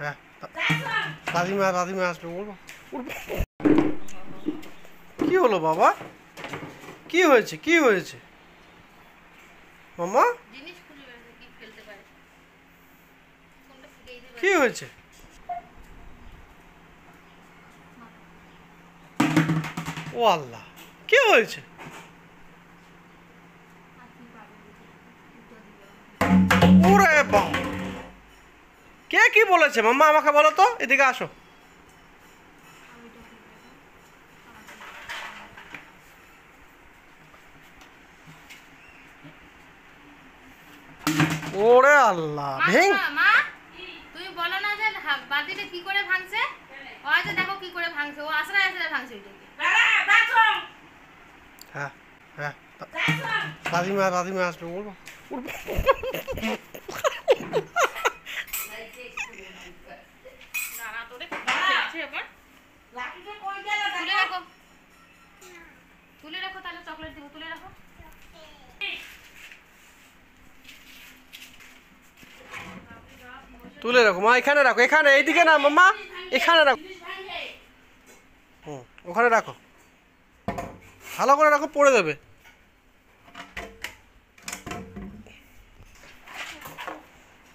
হ্যাঁ, দাদিমা দাদিমা আসবে, বলবো। কি হলো বাবা? কি হয়েছে, কি হয়েছে মামা? কি হয়েছে? ও আল্লাহ, কি হয়েছে? ওরে বাবা, কে কি বলেছে মাম্মা? আমাকে বলো তো, এদিকে আসো। ওরে আল্লাহ, ভেং। মা তুমি বলো না যে বালতিটা কি করে ভাঙছে? ওই যে দেখো কি করে ভাঙছে, ও আছড়ায় আছড়ায় ভাঙছে এটাকে। হ্যাঁ হ্যাঁ, দাদিমা দাদিমা আসবে, বলবো। তুলে রাখো, তাহলে চকলেট দিব, তুলে রাখো। তুলে রাখো মা, এখানে রাখো, এখানে, এইদিকে না মাম্মা, এখানে রাখো। ওখানে রাখো, ভালো করে রাখো, পড়ে দেবে।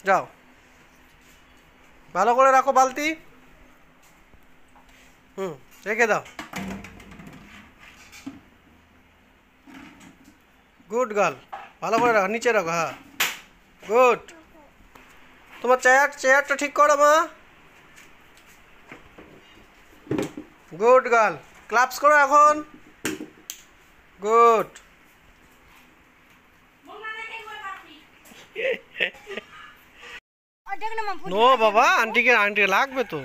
যাও, ভালো করে রাখো বালতি। রেখে দাও। গুড গার্ল, ভালো করে রাখো, নিচে রাখো। হ্যাঁ, গুড। তোমার চেয়ারটা ঠিক করো মা। গুড গার্ল, ক্লাপস করো এখন। গুড। নো বাবা, আন্টিকে লাগবে তো।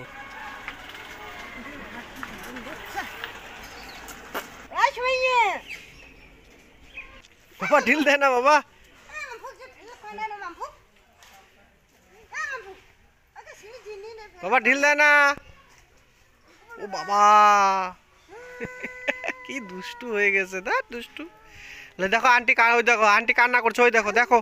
বাবা ঢিল দেয় না বাবা। বাবা ঢিল দেয় না। ও বাবা, কি দুষ্টু হয়ে গেছে, না দুষ্টু। দেখো আন্টি, ওই দেখো আন্টি কান্না করছে, ওই দেখো দেখো।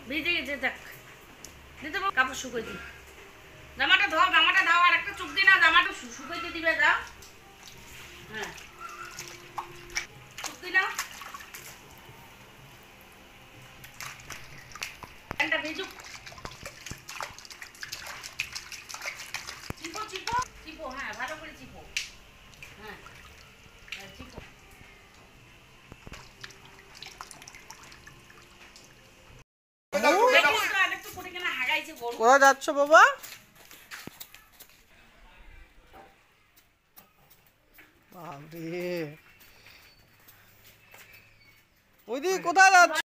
ভিজে গেছে, দেখ দিতে কাপড় শুকাই দি। জামাটা ধর, জামাটা দাও, আর একটা চুপ দি না, জামাটা শুকাইতে দিবে, দাও। হ্যাঁ, চুপ দি না, প্যান্টটা ভিজুক। চিপো চিপো চিপো, হ্যাঁ ভালো করে চিপো। হ্যাঁ চিপো। কোথায় যাচ্ছ বাবা? বাবরে, ওইদিকে কোথায় যাচ্ছ?